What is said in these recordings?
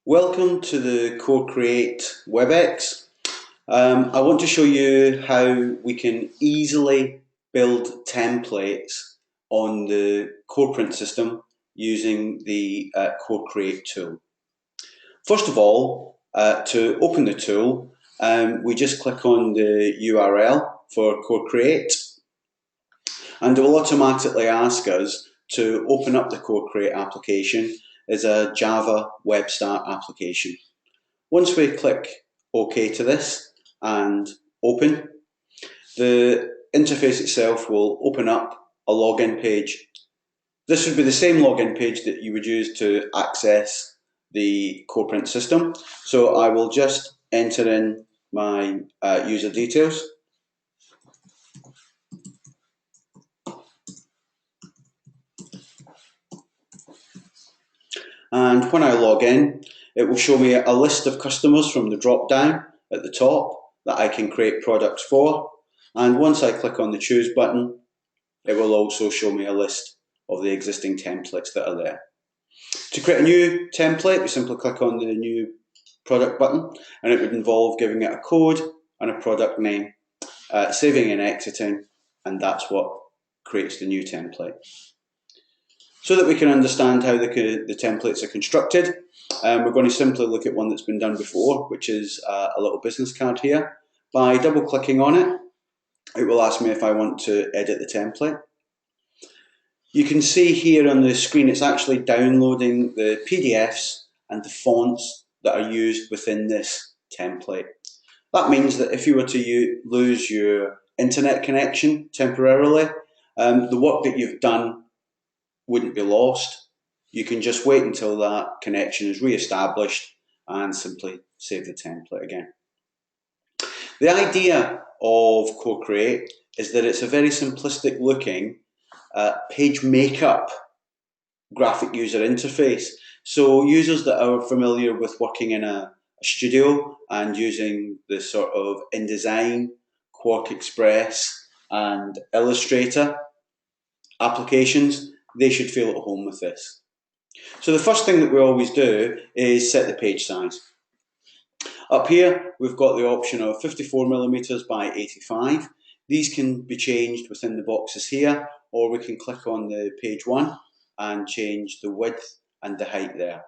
Welcome to the Corecreate WebEx. I want to show you how we can easily build templates on the CorePrint system using the Corecreate tool. First of all, to open the tool, we just click on the URL for Corecreate, and it will automatically ask us to open up the Corecreate application as a Java Web Start application. Once we click OK to this and open, the interface itself will open up a login page. This would be the same login page that you would use to access the CorePrint system. So I will just enter in my user details. And when I log in, it will show me a list of customers from the drop down at the top that I can create products for. And once I click on the choose button, it will also show me a list of the existing templates that are there. To create a new template, we simply click on the new product button, and it would involve giving it a code and a product name, saving and exiting, and that's what creates the new template. So that we can understand how the templates are constructed, we're going to simply look at one that's been done before, which is a little business card here. By double clicking on it, it will ask me if I want to edit the template. You can see here on the screen it's actually downloading the PDFs and the fonts that are used within this template. That means that if you were to lose your internet connection temporarily, the work that you've done wouldn't be lost. You can just wait until that connection is re-established and simply save the template again. The idea of Corecreate is that it's a very simplistic looking page makeup graphic user interface. So users that are familiar with working in a studio and using the sort of InDesign, Quark Express and Illustrator applications, they should feel at home with this. So the first thing that we always do is set the page size. Up here we've got the option of 54mm by 85. These can be changed within the boxes here, or we can click on the page one and change the width and the height there.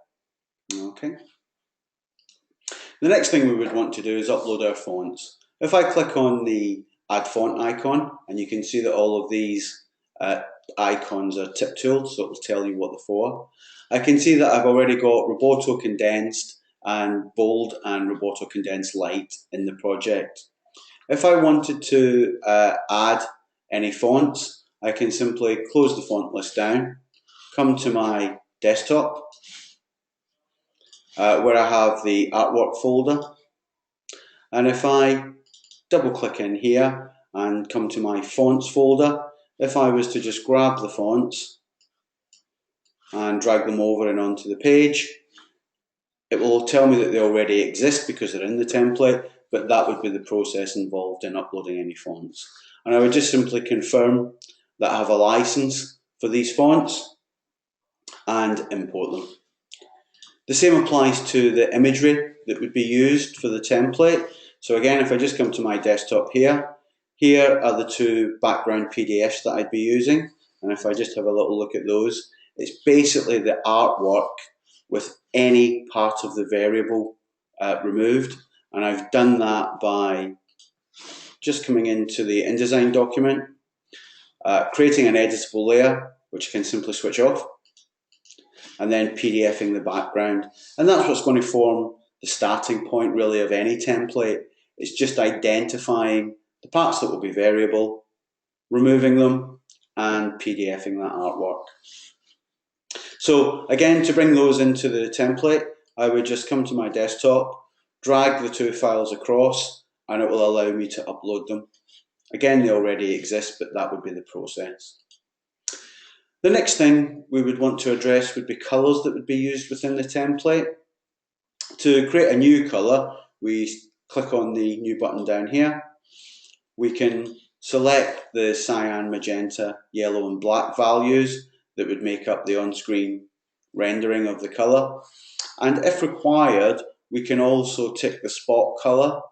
Okay. The next thing we would want to do is upload our fonts. If I click on the add font icon, and you can see that all of these icons are tip tooled, so it will tell you what they're for. I can see that I've already got Roboto Condensed and Bold and Roboto Condensed Light in the project. If I wanted to add any fonts, I can simply close the font list down, come to my desktop where I have the artwork folder, and if I double click in here and come to my fonts folder, if I was to just grab the fonts and drag them over and onto the page, it will tell me that they already exist because they're in the template, but that would be the process involved in uploading any fonts. And I would just simply confirm that I have a license for these fonts and import them. The same applies to the imagery that would be used for the template. So again, if I just come to my desktop here, here are the two background PDFs that I'd be using, and if I just have a little look at those, it's basically the artwork with any part of the variable removed, and I've done that by just coming into the InDesign document, creating an editable layer, which I can simply switch off, and then PDFing the background. And that's what's going to form the starting point really of any template. It's just identifying the parts that will be variable, removing them, and PDFing that artwork. So again, to bring those into the template, I would just come to my desktop, drag the two files across, and it will allow me to upload them. Again, they already exist, but that would be the process. The next thing we would want to address would be colours that would be used within the template. To create a new colour, we click on the new button down here. We can select the cyan, magenta, yellow and black values that would make up the on-screen rendering of the colour. And if required, we can also tick the spot colour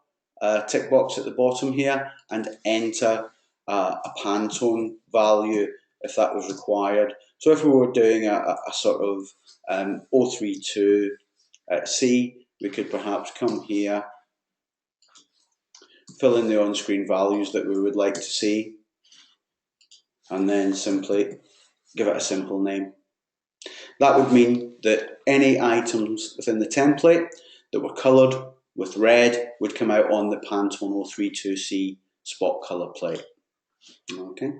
tick box at the bottom here and enter a Pantone value if that was required. So if we were doing a sort of 032C, we could perhaps come here, fill in the on-screen values that we would like to see, and then simply give it a simple name. That would mean that any items within the template that were coloured with red would come out on the Pantone 032C spot colour plate. Okay.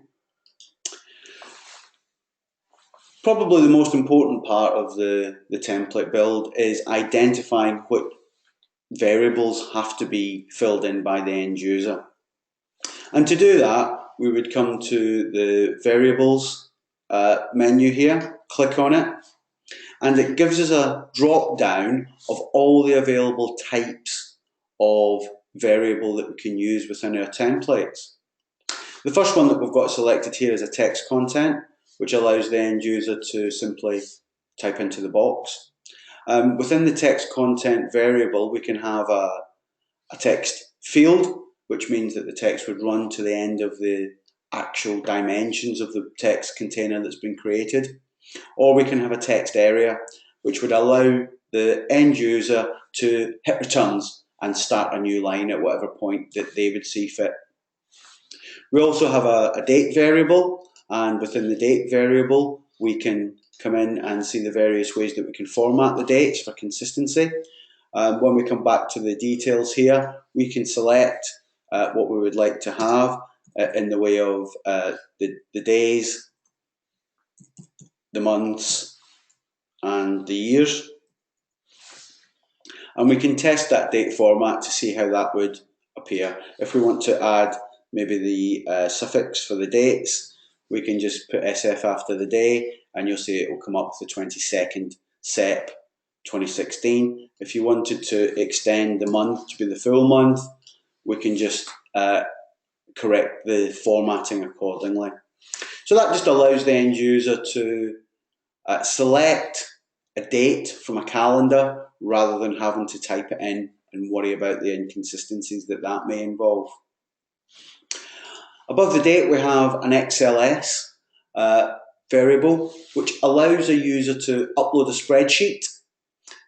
Probably the most important part of the template build is identifying what variables have to be filled in by the end user. And to do that, we would come to the variables menu here, click on it, and it gives us a drop down of all the available types of variable that we can use within our templates. The first one that we've got selected here is a text content, which allows the end user to simply type into the box. Within the text content variable, we can have a text field, which means that the text would run to the end of the actual dimensions of the text container that's been created. Or we can have a text area, which would allow the end user to hit returns and start a new line at whatever point that they would see fit. We also have a date variable, and within the date variable, we can come in and see the various ways that we can format the dates for consistency. When we come back to the details here, we can select what we would like to have in the way of the days, the months, and the years. And we can test that date format to see how that would appear. If we want to add maybe the suffix for the dates, we can just put SF after the day, and you'll see it will come up with the 22nd Sep 2016. If you wanted to extend the month to be the full month, we can just correct the formatting accordingly. So that just allows the end user to select a date from a calendar rather than having to type it in and worry about the inconsistencies that may involve. Above the date, we have an XLS variable, which allows a user to upload a spreadsheet,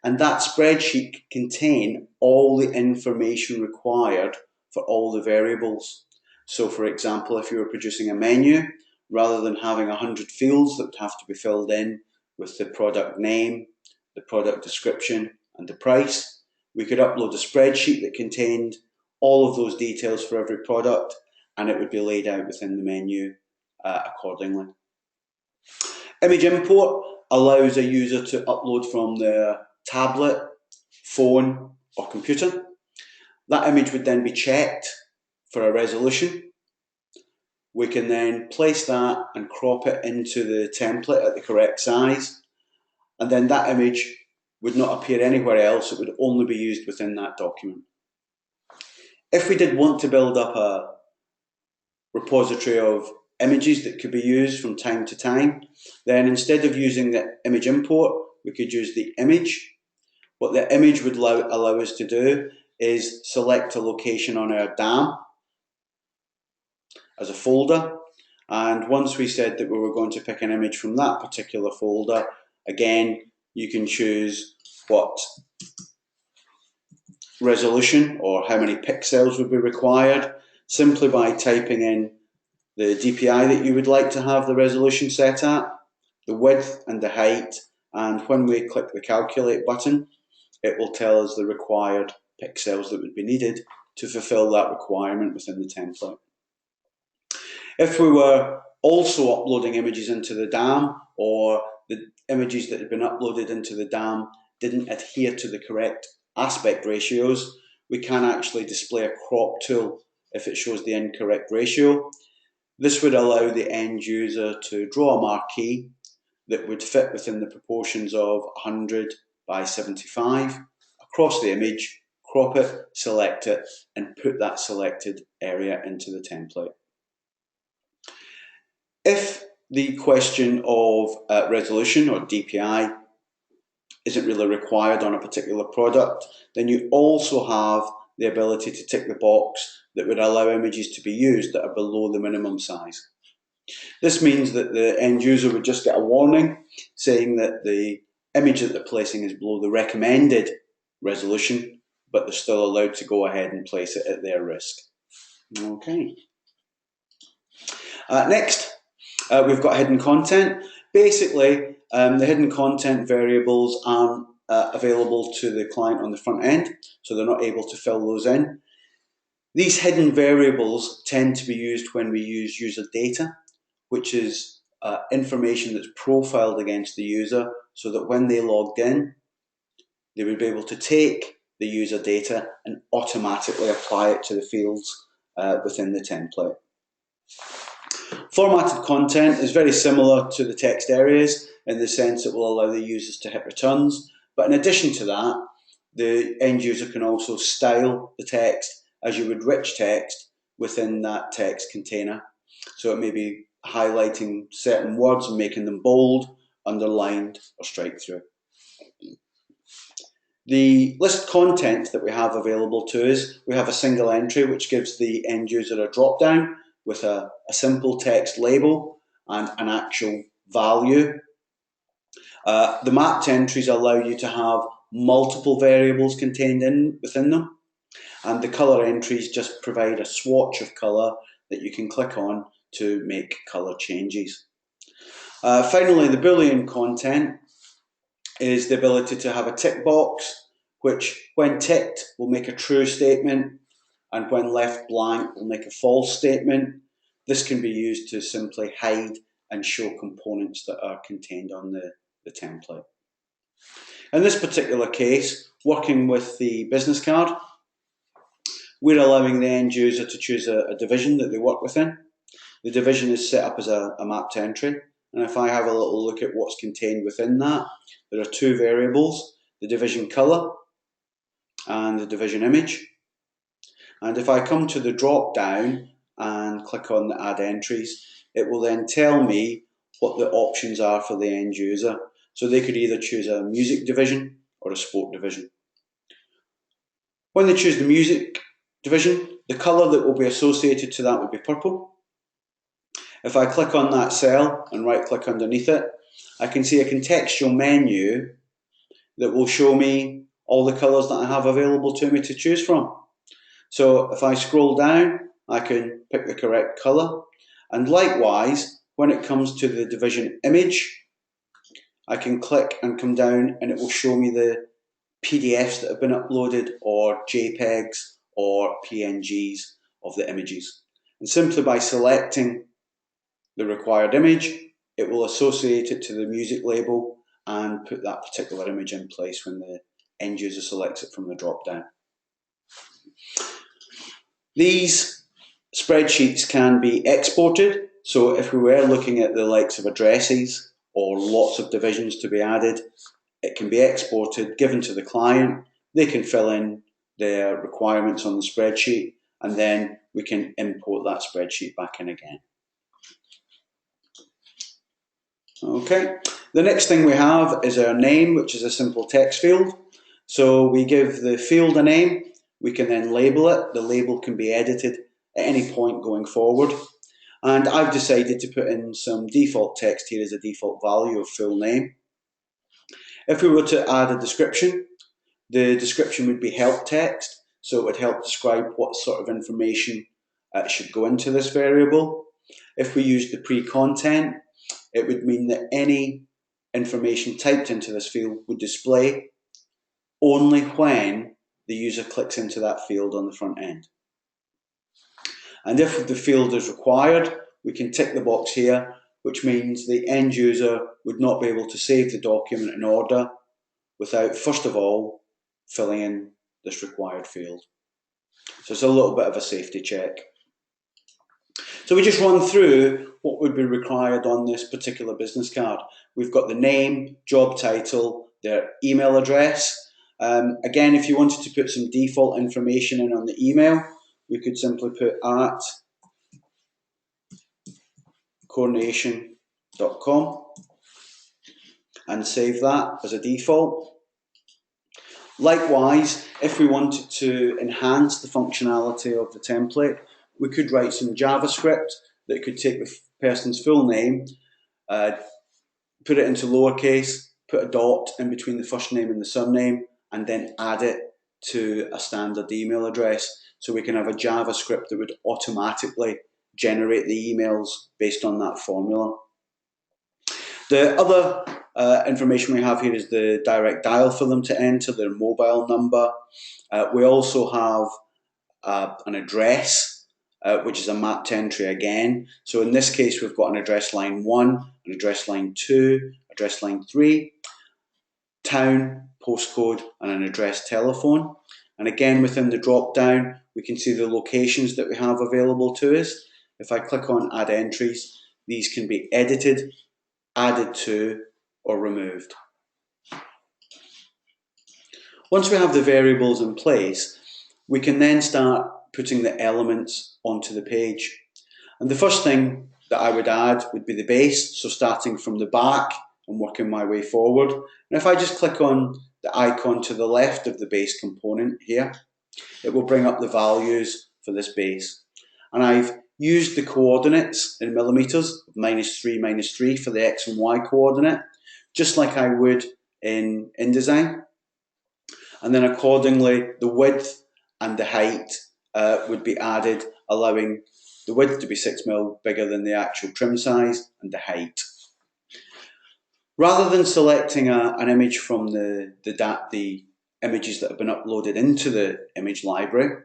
and that spreadsheet can contain all the information required for all the variables. So for example, if you were producing a menu, rather than having 100 fields that would have to be filled in with the product name, the product description, and the price, we could upload a spreadsheet that contained all of those details for every product, and it would be laid out within the menu accordingly. Image import allows a user to upload from their tablet, phone, or computer. That image would then be checked for a resolution. We can then place that and crop it into the template at the correct size, and then that image would not appear anywhere else. It would only be used within that document. If we did want to build up a repository of images that could be used from time to time, then instead of using the image import, we could use the image. What the image would allow us to do is select a location on our DAM as a folder, and once we said that we were going to pick an image from that particular folder, again, you can choose what resolution or how many pixels would be required simply by typing in the DPI that you would like to have the resolution set at, the width and the height, and when we click the calculate button, it will tell us the required pixels that would be needed to fulfill that requirement within the template. If we were also uploading images into the DAM, or the images that had been uploaded into the DAM didn't adhere to the correct aspect ratios, we can actually display a crop tool if it shows the incorrect ratio. This would allow the end user to draw a marquee that would fit within the proportions of 100 by 75 across the image, crop it, select it, and put that selected area into the template. If the question of resolution or DPI isn't really required on a particular product, then you also have the ability to tick the box that would allow images to be used that are below the minimum size. This means that the end user would just get a warning saying that the image that they're placing is below the recommended resolution, but they're still allowed to go ahead and place it at their risk. Okay. Next, we've got hidden content. Basically, the hidden content variables aren't available to the client on the front end, so they're not able to fill those in. These hidden variables tend to be used when we use user data, which is information that's profiled against the user, so that when they logged in, they would be able to take the user data and automatically apply it to the fields within the template. Formatted content is very similar to the text areas in the sense it will allow the users to hit returns, but in addition to that, the end user can also style the text as you would rich text within that text container. So it may be highlighting certain words and making them bold, underlined, or strike through. The list content that we have available to us, we have a single entry which gives the end user a drop down with a simple text label and an actual value. The mapped entries allow you to have multiple variables contained within them, and the colour entries just provide a swatch of colour that you can click on to make colour changes. Finally, the Boolean content is the ability to have a tick box, which when ticked will make a true statement, and when left blank will make a false statement. This can be used to simply hide and show components that are contained on the template. In this particular case, working with the business card, we're allowing the end user to choose a division that they work within. The division is set up as a mapped entry, and if I have a little look at what's contained within that, there are two variables, the division colour and the division image. And if I come to the drop down and click on the add entries, it will then tell me what the options are for the end user. So they could either choose a music division or a sport division. When they choose the music division, the colour that will be associated to that would be purple. If I click on that cell and right click underneath it, I can see a contextual menu that will show me all the colours that I have available to me to choose from. So if I scroll down, I can pick the correct colour, and likewise, when it comes to the division image, I can click and come down and it will show me the PDFs that have been uploaded, or JPEGs or PNGs of the images. And simply by selecting the required image, it will associate it to the music label and put that particular image in place when the end user selects it from the drop down. These spreadsheets can be exported, so if we were looking at the likes of addresses or lots of divisions to be added, it can be exported, given to the client, they can fill in their requirements on the spreadsheet, and then we can import that spreadsheet back in again. Okay, the next thing we have is our name, which is a simple text field. So we give the field a name, we can then label it. The label can be edited at any point going forward. And I've decided to put in some default text here as a default value of full name. If we were to add a description, the description would be help text, so it would help describe what sort of information should go into this variable. If we use the pre-content, it would mean that any information typed into this field would display only when the user clicks into that field on the front end. And if the field is required, we can tick the box here, which means the end user would not be able to save the document in order without, first of all, filling in this required field. So it's a little bit of a safety check. So we just run through what would be required on this particular business card. We've got the name, job title, their email address. Again, if you wanted to put some default information in on the email, we could simply put at coronation.com. and save that as a default. Likewise, if we wanted to enhance the functionality of the template, we could write some JavaScript that could take the person's full name, put it into lowercase, put a dot in between the first name and the surname, and then add it to a standard email address. So we can have a JavaScript that would automatically generate the emails based on that formula. The other information we have here is the direct dial for them to enter, their mobile number. We also have an address, which is a mapped entry again. So in this case, we've got an address line 1, an address line 2, address line 3, town, postcode, and an address telephone. And again, within the drop down, we can see the locations that we have available to us. If I click on Add Entries, these can be edited, added to, or removed. Once we have the variables in place, we can then start putting the elements onto the page. And the first thing that I would add would be the base, so starting from the back and working my way forward. And if I just click on the icon to the left of the base component here, it will bring up the values for this base. And I've used the coordinates in millimeters, -3, -3 for the X and Y coordinate, just like I would in InDesign. And then accordingly, the width and the height would be added, allowing the width to be 6 mm bigger than the actual trim size and the height. Rather than selecting an image from the images that have been uploaded into the image library,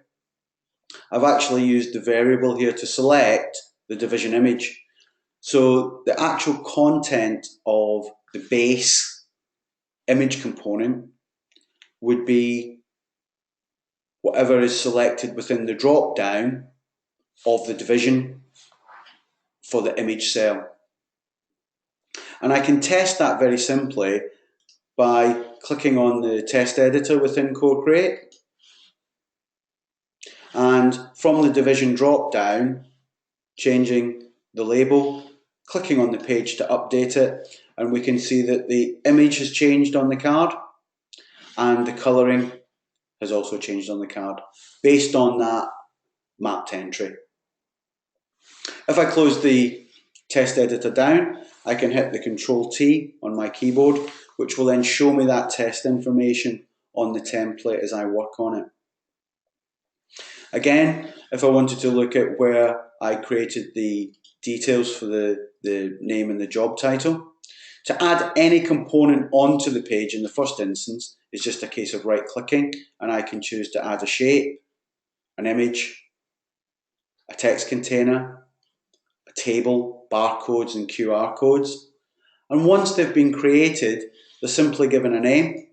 I've actually used the variable here to select the division image. So the actual content of the base image component would be whatever is selected within the drop down of the division for the image cell. And I can test that very simply by clicking on the test editor within Corecreate, and from the division drop down, changing the label, clicking on the page to update it, and we can see that the image has changed on the card and the colouring has also changed on the card based on that mapped entry. If I close the test editor down, I can hit the Control-T on my keyboard, which will then show me that test information on the template as I work on it. Again, if I wanted to look at where I created the details for the name and the job title, to add any component onto the page in the first instance is just a case of right-clicking, and I can choose to add a shape, an image, a text container, a table, barcodes and QR codes. And once they've been created, they're simply given a name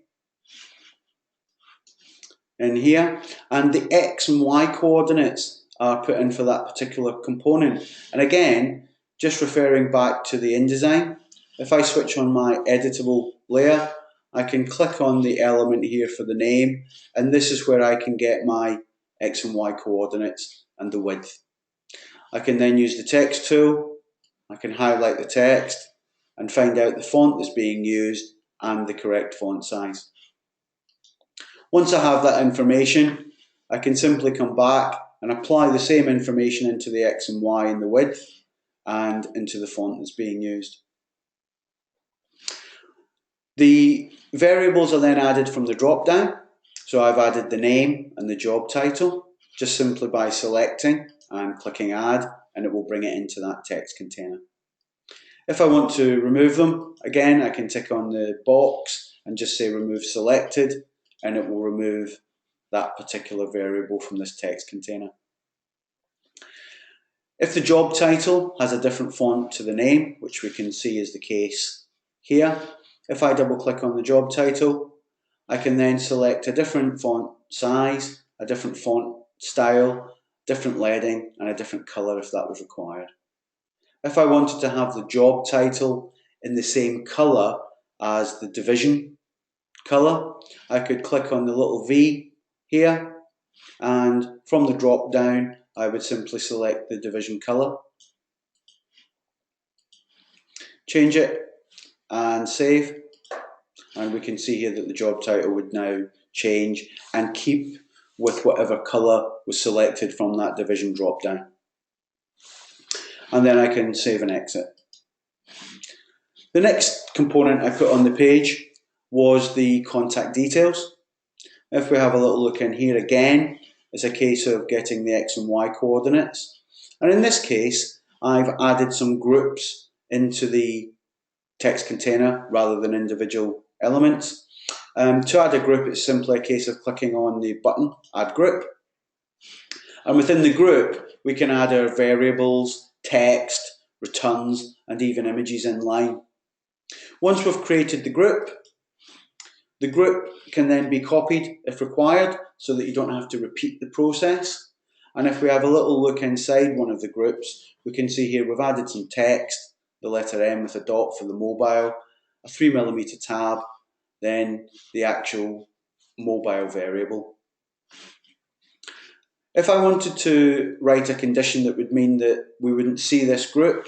in here, and the X and Y coordinates are put in for that particular component. And again, just referring back to the InDesign, if I switch on my editable layer, I can click on the element here for the name, and this is where I can get my X and Y coordinates and the width. I can then use the text tool, I can highlight the text and find out the font that's being used and the correct font size. Once I have that information, I can simply come back and apply the same information into the X and Y and the width and into the font that's being used. The variables are then added from the drop down. So I've added the name and the job title just simply by selecting and clicking add, and it will bring it into that text container. If I want to remove them, again, I can tick on the box and just say remove selected, and it will remove that particular variable from this text container. If the job title has a different font to the name, which we can see is the case here, if I double click on the job title, I can then select a different font size, a different font style, different leading, and a different colour if that was required. If I wanted to have the job title in the same colour as the division colour, I could click on the little V here, and from the drop down I would simply select the division colour, change it and save, and we can see here that the job title would now change and keep with whatever colour was selected from that division drop down. And then I can save and exit. The next component I put on the page was the contact details. If we have a little look in here again, it's a case of getting the X and Y coordinates. And in this case, I've added some groups into the text container rather than individual elements. To add a group, it's simply a case of clicking on the button, Add Group. And within the group, we can add our variables, text, returns, and even images in line. Once we've created the group can then be copied if required so that you don't have to repeat the process. And if we have a little look inside one of the groups, we can see here we've added some text, the letter M with a dot for the mobile, a 3mm tab, then the actual mobile variable. If I wanted to write a condition that would mean that we wouldn't see this group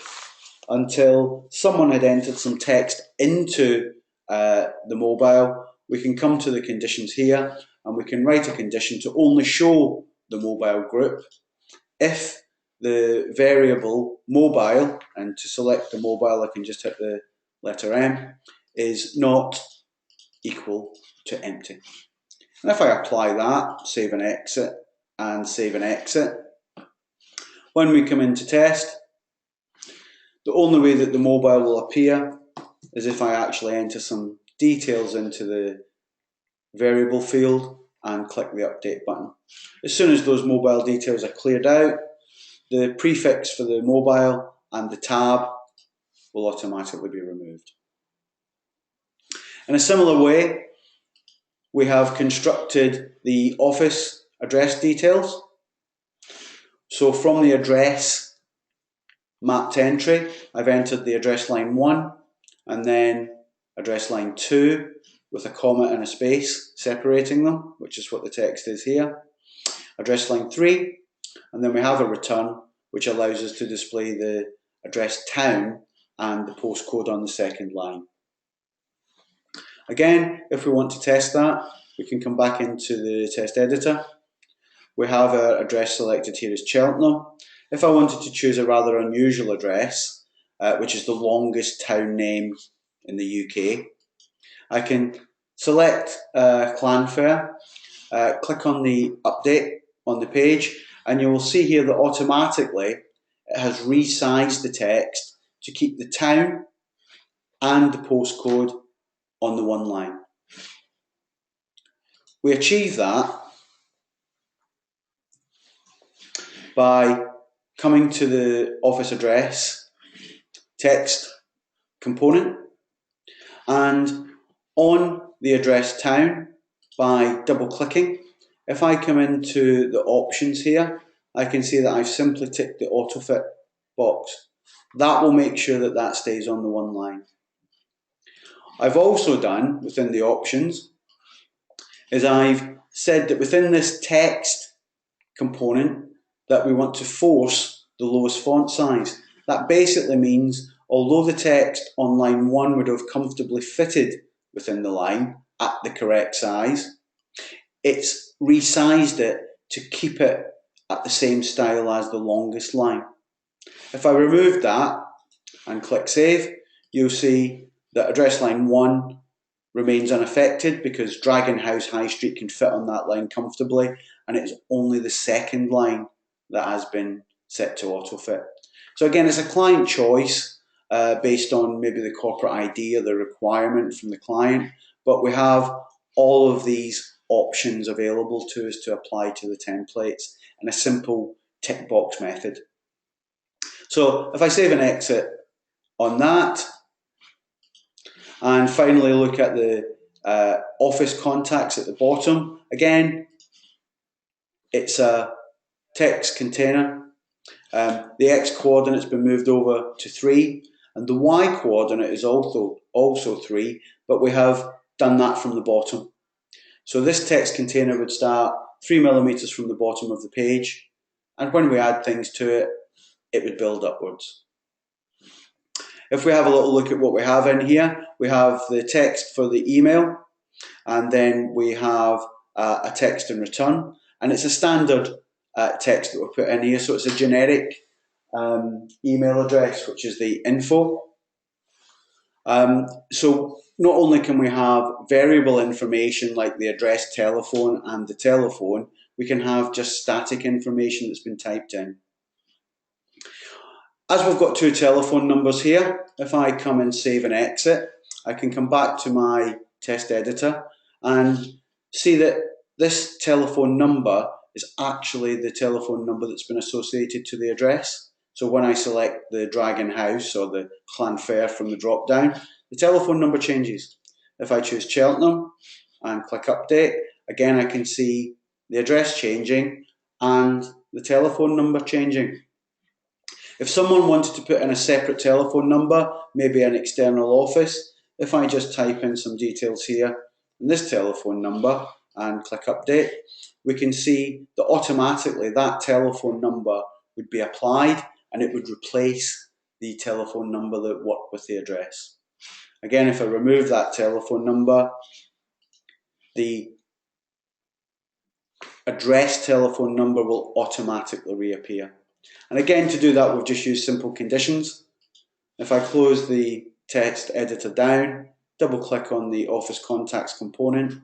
until someone had entered some text into the mobile, we can come to the conditions here and we can write a condition to only show the mobile group if the variable mobile, and to select the mobile I can just hit the letter M, is not equal to empty. And if I apply that, save and exit, and save and exit, when we come into test, the only way that the mobile will appear is if I actually enter some details into the variable field and click the update button. As soon as those mobile details are cleared out, the prefix for the mobile and the tab will automatically be removed. In a similar way, we have constructed the office address details. So from the address mapped entry, I've entered the address line 1 and then address line 2 with a comma and a space separating them, which is what the text is here. Address line 3, and then we have a return which allows us to display the address town and the postcode on the second line. Again, if we want to test that, we can come back into the test editor. We have our address selected here as Cheltenham. If I wanted to choose a rather unusual address, which is the longest town name in the UK, I can select Clanfair, click on the update on the page, and you will see here that automatically it has resized the text to keep the town and the postcode on the one line. We achieve that by coming to the office address text component and on the address town by double clicking. If I come into the options here, I can see that I've simply ticked the autofit box. That will make sure that that stays on the one line. I've also done within the options is I've said that within this text component that we want to force the lowest font size. That basically means although the text on line 1 would have comfortably fitted within the line at the correct size, it's resized it to keep it at the same style as the longest line. If I remove that and click save, you'll see that address line 1 remains unaffected because Dragon House High Street can fit on that line comfortably, and it's only the second line that has been set to autofit. So again, it's a client choice based on maybe the corporate ID or the requirement from the client, but we have all of these options available to us to apply to the templates in a simple tick box method. So if I save and exit on that, and finally look at the office contacts at the bottom, again, it's a text container. The X coordinate's been moved over to 3, and the Y coordinate is also 3, but we have done that from the bottom. So this text container would start 3mm from the bottom of the page, and when we add things to it, it would build upwards. If we have a little look at what we have in here, we have the text for the email, and then we have a text in return, and it's a standard text that we put in here, so it's a generic email address, which is the info. So not only can we have variable information like the address, telephone, and the telephone, we can have just static information that's been typed in. As we've got two telephone numbers here, if I come and save and exit, I can come back to my test editor and see that this telephone number is actually the telephone number that's been associated to the address. So when I select the Dragon House or the Clanfair from the drop down, the telephone number changes. If I choose Cheltenham and click update, again I can see the address changing and the telephone number changing. If someone wanted to put in a separate telephone number, maybe an external office, if I just type in some details here in this telephone number and click update, we can see that automatically that telephone number would be applied and it would replace the telephone number that worked with the address. Again, if I remove that telephone number, the address telephone number will automatically reappear. And again, to do that, we've just used simple conditions. If I close the text editor down, double click on the Office Contacts component,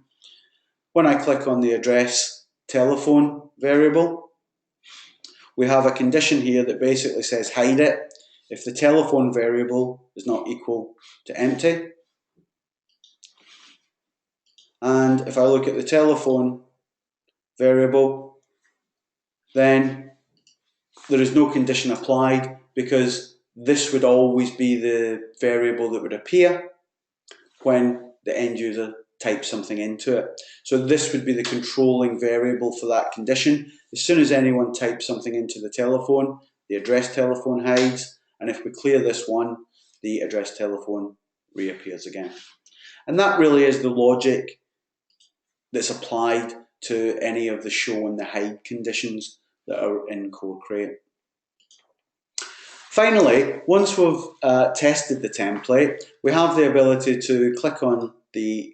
when I click on the address telephone variable, we have a condition here that basically says hide it if the telephone variable is not equal to empty. And if I look at the telephone variable, then there is no condition applied because this would always be the variable that would appear when the end user types something into it. So this would be the controlling variable for that condition. As soon as anyone types something into the telephone, the address telephone hides, and if we clear this one, the address telephone reappears again. And that really is the logic that's applied to any of the show and the hide conditions that are in Corecreate. Finally, once we've tested the template, we have the ability to click on the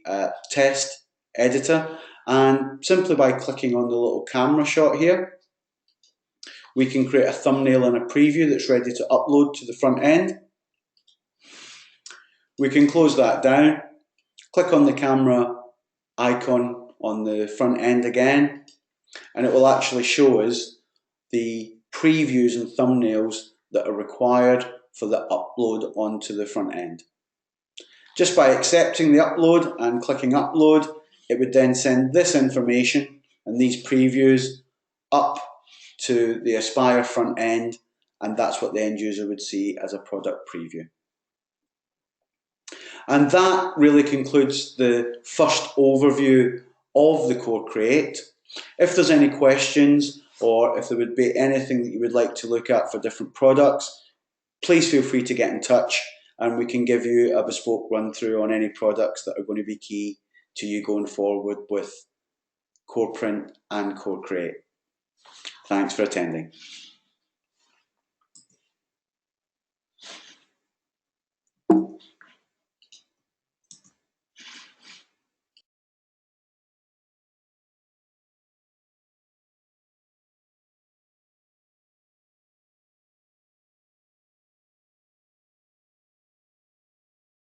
test editor, and simply by clicking on the little camera shot here, we can create a thumbnail and a preview that's ready to upload to the front end. We can close that down, click on the camera icon on the front end again, and it will actually show us the previews and thumbnails that are required for the upload onto the front end. Just by accepting the upload and clicking upload, it would then send this information and these previews up to the Aspire front end, and that's what the end user would see as a product preview. And that really concludes the first overview of the Corecreate. If there's any questions or if there would be anything that you would like to look at for different products, please feel free to get in touch and we can give you a bespoke run through on any products that are going to be key to you going forward with CorePrint and Corecreate. Thanks for attending.